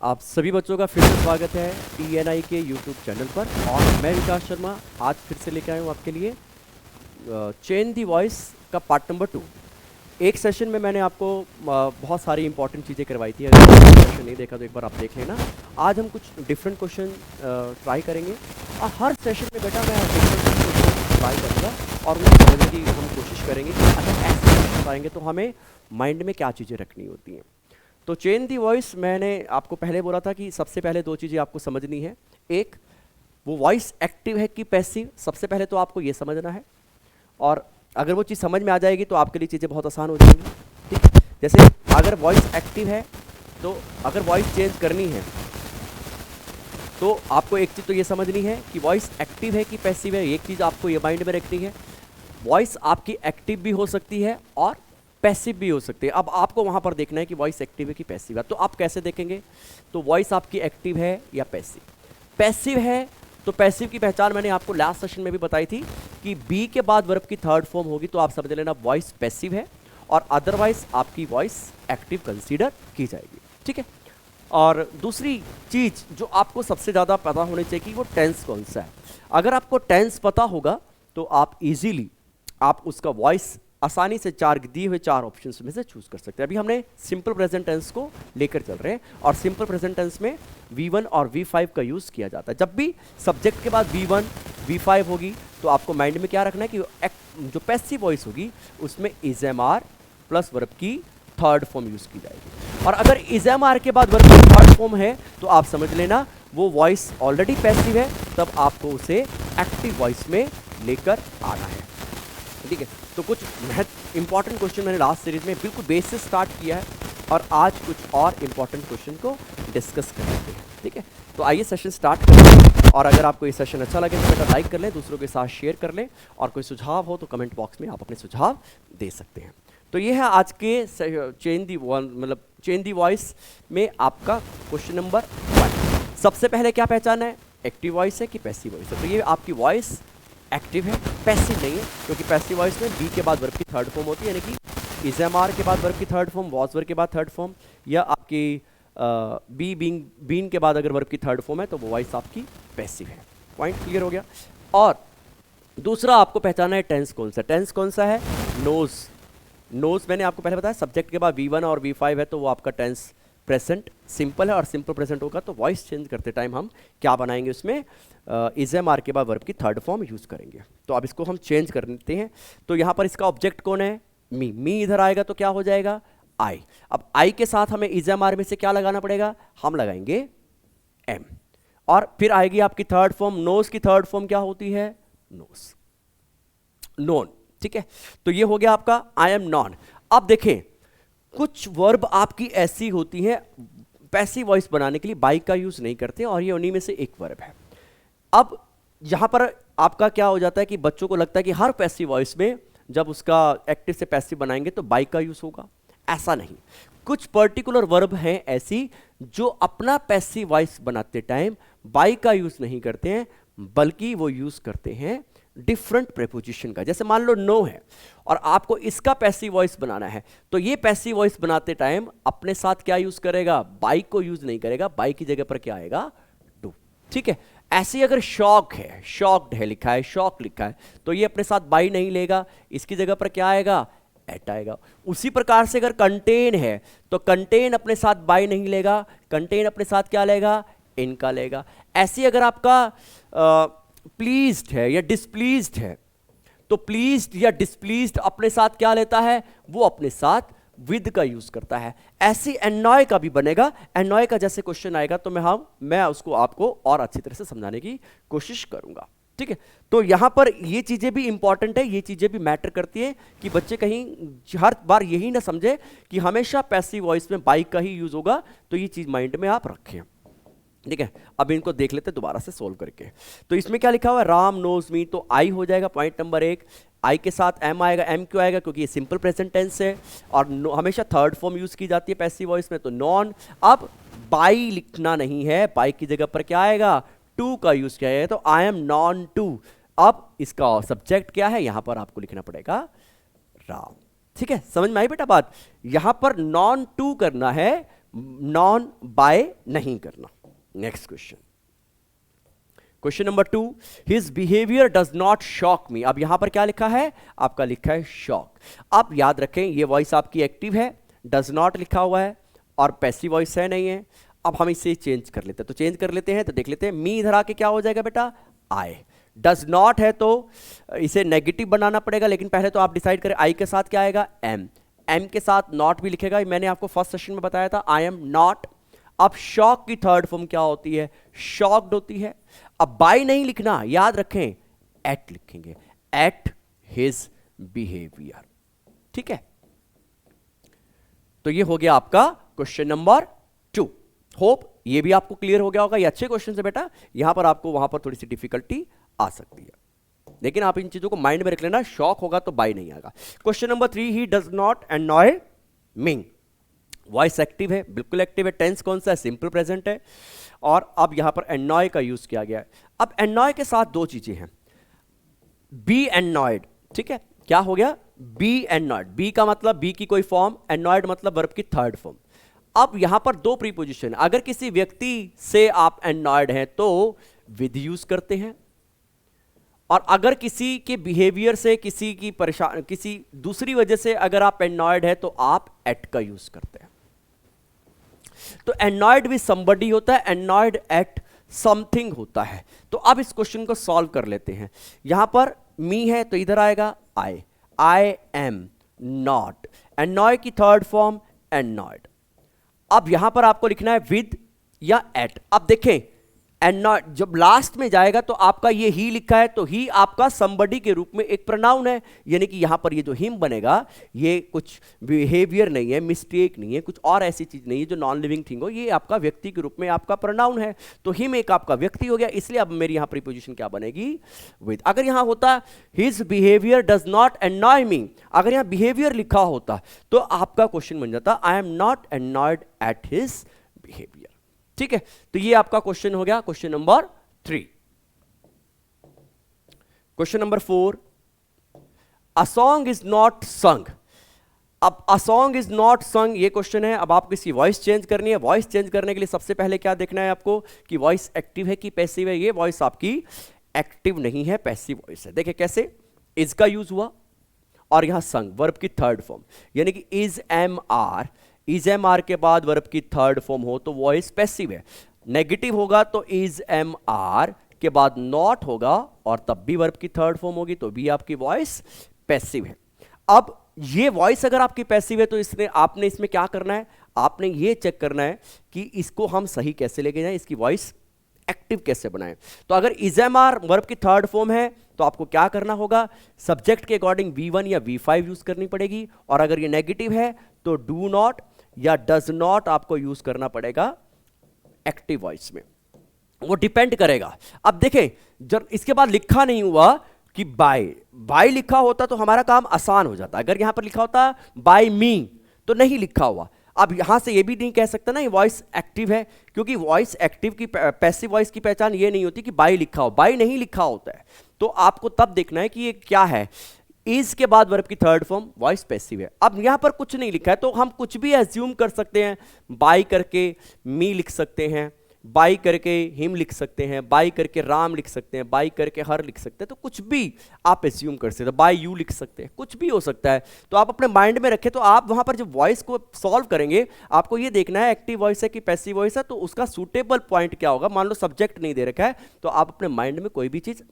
आप सभी बच्चों का फिर से स्वागत है TNI के यूट्यूब चैनल पर। और मैं विकास शर्मा आज फिर से लेकर आया हूँ आपके लिए चेंज दी वॉइस का पार्ट नंबर 2। एक सेशन में मैंने आपको बहुत सारी इंपॉर्टेंट चीज़ें करवाई थी। अगर सेशन नहीं देखा तो एक बार आप देख लेना। आज हम कुछ डिफरेंट क्वेश्चन ट्राई करेंगे और हर सेशन में बेटा मैं डिफरेंट क्वेश्चन ट्राई करूँगा और उनको समझने की हम कोशिश करेंगे कि अगर ऐसे क्वेश्चन आएंगे तो हमें माइंड में क्या चीज़ें रखनी होती हैं। तो चेंज दी वॉइस मैंने आपको पहले बोला था कि सबसे पहले दो चीज़ें आपको समझनी है। एक, वो वॉइस एक्टिव है कि पैसिव, सबसे पहले तो आपको ये समझना है। और अगर वो चीज़ समझ में आ जाएगी तो आपके लिए चीज़ें बहुत आसान हो जाएंगी। ठीक, जैसे अगर वॉइस एक्टिव है तो अगर वॉइस चेंज करनी है तो आपको एक चीज़ तो ये समझनी है कि वॉइस एक्टिव है कि पैसिव है। एक चीज़ आपको ये माइंड में रखनी है, वॉइस आपकी एक्टिव भी हो सकती है और पैसिव भी हो सकती है। अब आपको वहाँ पर देखना है कि वॉइस एक्टिव है कि पैसिव है। तो आप कैसे देखेंगे? तो वॉइस आपकी एक्टिव है या पैसिव। पैसिव है तो पैसिव की पहचान मैंने आपको लास्ट सेशन में भी बताई थी कि बी के बाद वर्ब की थर्ड फॉर्म होगी तो आप समझ लेना वॉइस पैसिव है और अदरवाइज आपकी वॉइस एक्टिव कंसीडर की जाएगी। ठीक है। और दूसरी चीज़ जो आपको सबसे ज़्यादा पता होनी चाहिए कि वो टेंस कौन सा है। अगर आपको टेंस पता होगा तो आप इजीली आप उसका वॉइस आसानी से दिए हुए चार ऑप्शंस में से चूज कर सकते हैं। अभी हमने सिंपल प्रेजेंट टेंस को लेकर चल रहे हैं और सिंपल प्रेजेंट टेंस में V1 और V5 का यूज किया जाता है। जब भी सब्जेक्ट के बाद V1 V5 होगी तो आपको माइंड में क्या रखना है कि जो पैसिव वॉइस होगी उसमें is am are plus verb की थर्ड फॉर्म यूज की जाएगी। और अगर इज एम आर के बाद वर्ब की थर्ड फॉर्म है तो आप समझ लेना वो वॉइस ऑलरेडी पैसिव है, तब आपको उसे एक्टिव वॉइस में लेकर आना है। ठीक है। तो कुछ इंपॉर्टेंट क्वेश्चन मैंने लास्ट सीरीज में बिल्कुल बेस से स्टार्ट किया है और आज कुछ और इंपॉर्टेंट क्वेश्चन को डिस्कस कर लेते हैं। ठीक है। तो आइए सेशन स्टार्ट करते हैं। और अगर आपको ये सेशन अच्छा लगे तो बेटा लाइक कर लें, दूसरों के साथ शेयर कर लें और कोई सुझाव हो तो कमेंट बॉक्स में आप अपने सुझाव दे सकते हैं। तो ये है आज के चेंज दी वॉइस में आपका क्वेश्चन नंबर 1। सबसे पहले क्या पहचाना है, एक्टिव वॉइस है कि पैसिव वॉइस है। तो ये आपकी वॉइस एक्टिव है, पैसिव नहीं है, क्योंकि पैसिव वॉइस में बी के बाद वर्ब की थर्ड फॉर्म होती है, यानी कि इज एम आर के बाद वर्ब की थर्ड फॉर्म, वॉज वर्ब के बाद थर्ड फॉर्म, या आपकी बीन के बाद अगर वर्ब की थर्ड फॉर्म है तो वो वॉइस आपकी पैसिव है। पॉइंट क्लियर हो गया। और दूसरा आपको पहचाना है टेंस कौन सा। टेंस कौन सा है? नोज। नोज मैंने आपको पहले बताया सब्जेक्ट के बाद V1 और V5 है तो वो आपका टेंस प्रेजेंट सिंपल है और सिंपल प्रेजेंट होगा तो वॉइस चेंज करते टाइम हम क्या बनाएंगे, उसमें इज एम आर के बाद वर्ब की थर्ड फॉर्म यूज करेंगे। तो अब इसको हम चेंज कर लेते हैं। तो यहाँ पर इसका ऑब्जेक्ट कौन है? मी। मी इधर आएगा तो क्या हो जाएगा? आई। अब आई के साथ हमें इज एम आर में से क्या लगाना पड़ेगा? हम लगाएंगे एम। और फिर आएगी आपकी थर्ड फॉर्म। नोज की थर्ड फॉर्म क्या होती है? Knows, known. ठीक है। तो ये हो गया आपका आई एम नॉन। अब देखें कुछ वर्ब आपकी ऐसी होती हैं पैसिव वॉइस बनाने के लिए बाई का यूज नहीं करते और ये उन्हीं में से एक वर्ब है। अब यहां पर आपका क्या हो जाता है कि बच्चों को लगता है कि हर पैसिव वॉइस में जब उसका एक्टिव से पैसिव बनाएंगे तो बाई का यूज होगा। ऐसा नहीं, कुछ पर्टिकुलर वर्ब हैं ऐसी जो अपना पैसिव वॉइस बनाते टाइम बाई का यूज नहीं करते हैं बल्कि वो यूज करते हैं डिफरेंट प्रेपोजिशन का। जैसे मान लो नो है और आपको इसका पैसिव वॉइस बनाना है तो ये पैसिव वॉइस बनाते टाइम अपने साथ क्या यूज करेगा? बाई को यूज नहीं करेगा, बाई की जगह पर क्या आएगा? टू। ठीक है। ऐसे ही अगर शॉक है, शॉक्ड है लिखा है, शॉक लिखा है तो ये अपने साथ बाई नहीं लेगा, इसकी जगह पर क्या आएगा? एट आएगा। उसी प्रकार से अगर कंटेन है तो कंटेन अपने साथ बाई नहीं लेगा, कंटेन अपने साथ क्या लेगा? इनका लेगा। ऐसी अगर आपका प्लीज्ड है या डिसप्लीज्ड है तो प्लीज्ड या डिसप्लीज्ड अपने साथ क्या लेता है? वो अपने साथ विद का यूज करता है। ऐसी एनॉय का भी बनेगा। एनॉय का जैसे क्वेश्चन आएगा तो मैं उसको आपको और अच्छी तरह से समझाने की कोशिश करूंगा। ठीक है। तो यहां पर ये चीजें भी इंपॉर्टेंट है, ये चीजें भी मैटर करती है कि बच्चे कहीं हर बार यही ना समझे कि हमेशा पैसिव वॉइस में बाई का ही यूज होगा। तो ये चीज माइंड में आप रखें। ठीक है। अब इनको देख लेते दोबारा से सोल्व करके। तो इसमें क्या लिखा हुआ है? Ram knows me. तो आई हो जाएगा पॉइंट नंबर 1। आई के साथ एम आएगा। एम क्यों आएगा? क्योंकि ये सिंपल प्रेजेंट टेंस है और हमेशा थर्ड फॉर्म यूज की जाती है पैसिव वॉइस में, तो नॉन। अब बाई लिखना नहीं है, बाई की जगह पर क्या आएगा? टू का यूज किया है तो आई एम नॉन टू। अब इसका सब्जेक्ट क्या है? यहां पर आपको लिखना पड़ेगा राम। ठीक है। समझ में आई बेटा बात? यहां पर नॉन टू करना है नॉन बाय नहीं करना। Next question, question number 2, his behaviour does not shock me. अब यहां पर क्या लिखा है, आपका लिखा है शॉक। अब याद रखें ये वॉइस आपकी एक्टिव है, डज नॉट लिखा हुआ है और पैसिव वॉइस है नहीं है। अब हम इसे चेंज कर लेते हैं, तो चेंज कर लेते हैं, तो देख लेते हैं मी इधर आके क्या हो जाएगा बेटा, आई। डज नॉट है तो इसे नेगेटिव बनाना पड़ेगा, लेकिन पहले तो आप डिसाइड करें आई के साथ क्या आएगा, एम। एम के साथ नॉट भी लिखेगा, मैंने आपको फर्स्ट सेशन में बताया था, आई एम नॉट। अब शॉक की थर्ड फॉर्म क्या होती है, शॉक्ड होती है। अब बाय नहीं लिखना, याद रखें एट लिखेंगे, एट हिज बिहेवियर। ठीक है, तो ये हो गया आपका क्वेश्चन नंबर 2। होप ये भी आपको क्लियर हो गया होगा। ये अच्छे क्वेश्चन है बेटा, यहां पर आपको वहां पर थोड़ी सी डिफिकल्टी आ सकती है, लेकिन आप इन चीजों को माइंड में रख लेना, शॉक होगा तो बाय नहीं आएगा। Question number 3, he does not annoy me. Voice active है, बिल्कुल एक्टिव है, टेंस कौन सा है, सिंपल प्रेजेंट है, और अब यहां पर एनॉय का यूज किया गया है। अब एनॉय के साथ दो चीजें हैं, बी एनॉयड। ठीक है, क्या हो गया, बी एनॉयड। बी का मतलब बी की कोई फॉर्म, एनॉयड मतलब वर्ब की थर्ड फॉर्म। अब यहां पर दो प्रीपोजिशन, अगर किसी व्यक्ति से आप एनॉयड हैं तो विद यूज करते हैं, और अगर किसी के बिहेवियर से, किसी की परेशान, किसी दूसरी वजह से अगर आप एनॉयड है तो आप एट का यूज करते हैं। तो एनॉयड विद समबडी होता है, एनॉयड एट समथिंग होता है। तो अब इस क्वेश्चन को सॉल्व कर लेते हैं। यहां पर मी है तो इधर आएगा आई एम नॉट, एनॉय की थर्ड फॉर्म एनॉयड। अब यहां पर आपको लिखना है विद या एट। अब देखें एनॉयड जब लास्ट में जाएगा तो आपका ये ही लिखा है, तो ही आपका समबडी के रूप में एक प्रोनाउन है, यानी कि यहां पर ये जो हिम बनेगा ये कुछ बिहेवियर नहीं है, मिस्टेक नहीं है, कुछ और ऐसी चीज नहीं है जो नॉन लिविंग थिंग हो, ये आपका व्यक्ति के रूप में आपका प्रोनाउन है। तो हिम एक आपका व्यक्ति हो गया, इसलिए अब मेरी यहां प्रीपोजिशन क्या बनेगी, विद। अगर यहां होता his behaviour does not annoy me, अगर यहां बिहेवियर लिखा होता तो आपका क्वेश्चन बन जाता I am not annoyed at his behaviour. ठीक है, तो ये आपका क्वेश्चन हो गया, question number 3। Question number 4, a song is not संग। अब अ सॉन्ग इज नॉट संग ये क्वेश्चन है। अब आपको इसकी वॉइस चेंज करनी है। वॉइस चेंज करने के लिए सबसे पहले क्या देखना है आपको कि वॉइस एक्टिव है कि पैसिव है। ये वॉइस आपकी एक्टिव नहीं है, पैसिव वॉइस है। देखिए कैसे, इज का यूज हुआ और यहां संग वर्ब की थर्ड फॉर्म, यानी कि is am are, is am are के बाद वर्ब की थर्ड फॉर्म हो तो वॉइस पैसिव है। नेगेटिव होगा तो इज एम आर के बाद नॉट होगा और तब भी वर्ब की थर्ड फॉर्म होगी, तो भी आपकी वॉइस पैसिव है। अब ये वॉइस अगर आपकी पैसिव है तो आपने इसमें क्या करना है, आपने ये चेक करना है कि इसको हम सही कैसे लेके जाएं, इसकी वॉइस एक्टिव कैसे बनाएं। तो अगर इज एम आर वर्ब की थर्ड फॉर्म है तो आपको क्या करना होगा, सब्जेक्ट के अकॉर्डिंग V1 या V5 यूज करनी पड़ेगी, और अगर ये नेगेटिव है तो डू नॉट या डज नॉट आपको यूज करना पड़ेगा एक्टिव वॉइस में, वो डिपेंड करेगा। अब देखें जब इसके बाद लिखा नहीं हुआ कि बाय लिखा होता तो हमारा काम आसान हो जाता। अगर यहां पर लिखा होता बाय मी तो नहीं लिखा हुआ। अब यहां से ये भी नहीं कह सकता ना ये वॉइस एक्टिव है, क्योंकि वॉइस एक्टिव की, पैसिव वॉइस की पहचान ये नहीं होती कि बाय लिखा हो, बाय नहीं लिखा होता है। तो आपको तब देखना है कि ये क्या है, इज के बाद वर्ब की थर्ड फॉर्म, वॉइस पैसिव है। अब यहां पर कुछ नहीं लिखा है तो हम कुछ भी एज्यूम कर सकते हैं, बाय करके मी लिख सकते हैं, बाई करके हिम लिख सकते हैं, बाई करके राम लिख सकते हैं, बाई करके हर लिख सकते हैं, तो कुछ भी आप एज्यूम कर सकते हैं, बाई यू लिख सकते हैं, कुछ भी हो सकता है। तो आप अपने माइंड में रखें, तो आप वहां पर जब वॉइस को सॉल्व करेंगे आपको ये देखना है एक्टिव वॉइस है कि पैसिव वॉइस है, तो उसका सूटेबल पॉइंट क्या होगा। मान लो सब्जेक्ट नहीं दे रखा है तो आप अपने माइंड में कोई भी चीज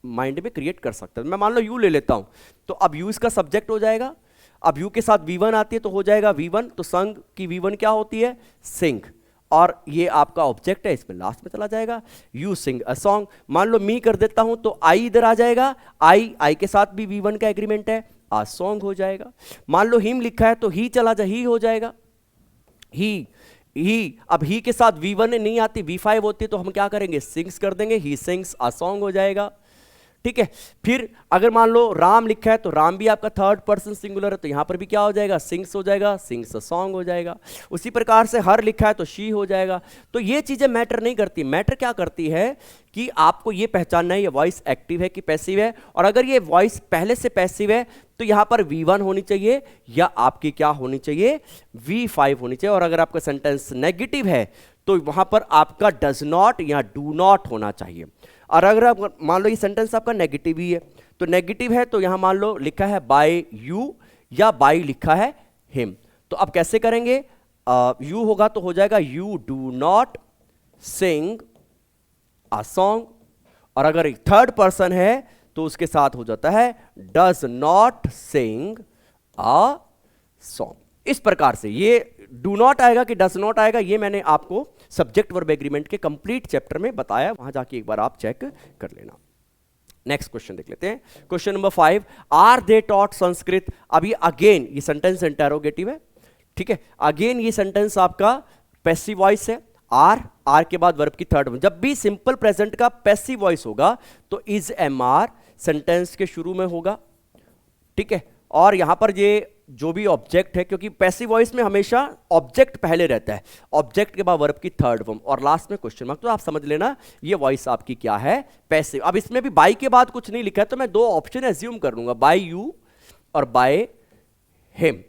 माइंड में क्रिएट कर सकते हैं। मैं मान लो यू ले लेता हूं तो अब यू इसका सब्जेक्ट हो जाएगा। अब यू के साथ V1 आती है तो हो जाएगा V1, तो संग की V1 क्या होती है, सिंग, और ये आपका ऑब्जेक्ट है, इसमें लास्ट में चला जाएगा, यू सिंग अ सॉन्ग। मान लो मी कर देता हूं तो आई इधर आ जाएगा, आई के साथ भी V1 का एग्रीमेंट है, आ सॉन्ग हो जाएगा। मान लो हिम लिखा है तो ही चला जा, ही हो जाएगा, ही। अब ही के साथ V1 नहीं आती, V5 होती है तो हम क्या करेंगे, सिंग्स कर देंगे, ही सिंग्स अ सॉन्ग हो जाएगा। ठीक है। फिर अगर मान लो राम लिखा है तो राम भी आपका थर्ड पर्सन सिंगुलर है, तो यहां पर भी क्या हो जाएगा, सिंग्स हो जाएगा, सिंग्स अ सॉन्ग हो जाएगा। उसी प्रकार से हर लिखा है तो शी हो जाएगा। तो ये चीजें मैटर नहीं करती, मैटर क्या करती है कि आपको ये पहचानना है ये वॉइस एक्टिव है कि पैसिव है। और अगर ये वॉइस पहले से पैसिव है तो यहां पर V1 होनी चाहिए या आपकी क्या होनी चाहिए, V5 होनी चाहिए। और अगर आपका सेंटेंस नेगेटिव है तो वहां पर आपका डज नॉट या डू नॉट होना चाहिए। और अगर आप मान लो ये सेंटेंस आपका नेगेटिव ही है, तो नेगेटिव है तो यहां मान लो लिखा है बाय यू या बाय लिखा है हिम, तो अब कैसे करेंगे, यू होगा तो हो जाएगा you do not sing a song. और अगर एक थर्ड पर्सन है तो उसके साथ हो जाता है does not sing a song. इस प्रकार से ये डू नॉट आएगा कि डज नॉट आएगा, ये मैंने आपको सब्जेक्ट वर्ब एग्रीमेंट के कंप्लीट चैप्टर में बताया, वहां जाके एक बार आप चेक कर लेना। नेक्स्ट क्वेश्चन देख लेते हैं, question number 5, are they taught Sanskrit. अभी अगेन ये सेंटेंस इंटरोगेटिव है, ठीक है। अगेन ये सेंटेंस आपका पैसिव वॉइस है, आर के बाद वर्ब की थर्ड। जब भी सिंपल प्रेजेंट का पैसिव वॉइस होगा तो इज एम आर सेंटेंस के शुरू में होगा, ठीक है। और यहां पर ये जो भी ऑब्जेक्ट है, क्योंकि पैसिव वॉइस में हमेशा ऑब्जेक्ट पहले रहता है, ऑब्जेक्ट के बाद वर्ब की थर्ड फॉर्म और लास्ट में क्वेश्चन मार्क, तो आप समझ लेना ये वॉइस आपकी क्या है, पैसिव। अब इसमें भी बाय के बाद कुछ नहीं लिखा है तो मैं दो ऑप्शन एज्यूम कर लूंगा, बाय यू और बाय हिम।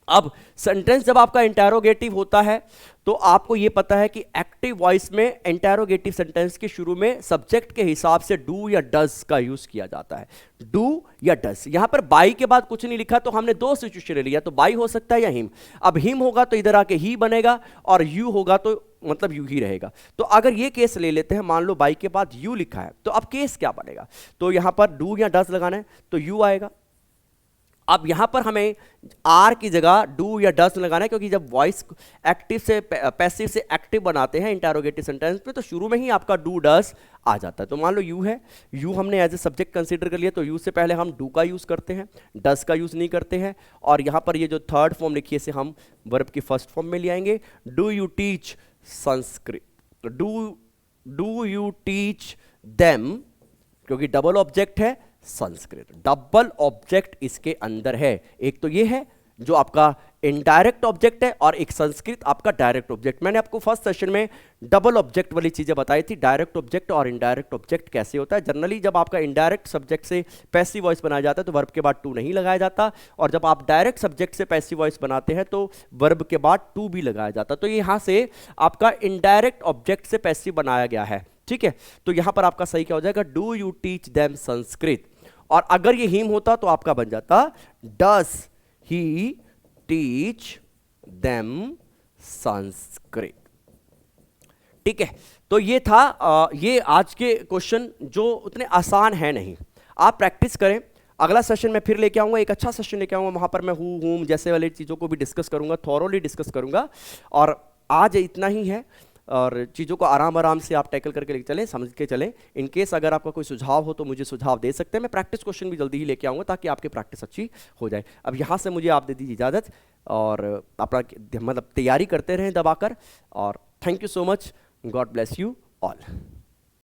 अब सेंटेंस जब आपका इंटरोगेटिव होता है तो आपको यह पता है कि एक्टिव वॉइस में इंटरोगेटिव सेंटेंस के शुरू में सब्जेक्ट के हिसाब से डू या डज का यूज किया जाता है, डू या डज। यहां पर बाई के बाद कुछ नहीं लिखा तो हमने दो सिचुएशन ले लिया, तो बाई हो सकता है या हिम। अब हिम होगा तो इधर आके ही बनेगा और यू होगा तो मतलब यू ही रहेगा। तो अगर ये केस ले लेते हैं, मान लो बाई के बाद यू लिखा है तो अब केस क्या बनेगा, तो यहां पर डू या डज लगाना है तो यू आएगा। अब यहां पर हमें आर की जगह डू या डज लगाना है, क्योंकि जब वॉइस एक्टिव से पैसिव से एक्टिव बनाते हैं इंटरोगेटिव सेंटेंस में तो शुरू में ही आपका डू डज आ जाता है। तो मान लो यू है, यू हमने एज ए सब्जेक्ट कंसीडर कर लिया तो यू से पहले हम डू का यूज करते हैं, डज का यूज नहीं करते हैं। और यहां पर ये जो थर्ड फॉर्म लिखी है इसे हम वर्ब की फर्स्ट फॉर्म में ले आएंगे, do you teach Sanskrit, do you teach them, क्योंकि डबल ऑब्जेक्ट है संस्कृत, डबल ऑब्जेक्ट इसके अंदर है। एक तो ये है जो आपका इनडायरेक्ट ऑब्जेक्ट है और एक संस्कृत आपका डायरेक्ट ऑब्जेक्ट। मैंने आपको फर्स्ट सेशन में डबल ऑब्जेक्ट वाली चीजें बताई थी, डायरेक्ट ऑब्जेक्ट और इनडायरेक्ट ऑब्जेक्ट कैसे होता है। जनरली जब आपका इनडायरेक्ट सब्जेक्ट से पैसिव वॉइस बनाया जाता है तो वर्ब के बाद टू नहीं लगाया जाता, और जब आप डायरेक्ट सब्जेक्ट से पैसिव वॉइस बनाते हैं तो वर्ब के बाद टू भी लगाया जाता। तो यहां से आपका इनडायरेक्ट ऑब्जेक्ट से पैसिव बनाया गया है, ठीक है। तो यहां पर आपका सही क्या हो जाएगा, do you teach them Sanskrit. और अगर ये हिम होता तो आपका बन जाता does he teach them Sanskrit, ठीक है। तो ये था ये आज के क्वेश्चन जो उतने आसान है नहीं, आप प्रैक्टिस करें। अगला सेशन में फिर लेके आऊंगा, एक अच्छा सेशन लेके आऊंगा, वहां पर मैं हूं हूं जैसे वाली चीजों को भी डिस्कस करूंगा, थॉरोली डिस्कस करूंगा। और आज इतना ही है, और चीज़ों को आराम आराम से आप टैकल करके लेके चलें, समझ के चलें। इन केस अगर आपका कोई सुझाव हो तो मुझे सुझाव दे सकते हैं, मैं प्रैक्टिस क्वेश्चन भी जल्दी ही लेके आऊँगा ताकि आपकी प्रैक्टिस अच्छी हो जाए। अब यहाँ से मुझे आप दे दीजिए इजाज़त, और अपना मतलब तैयारी करते रहें दबाकर। और thank you so much, God bless you all.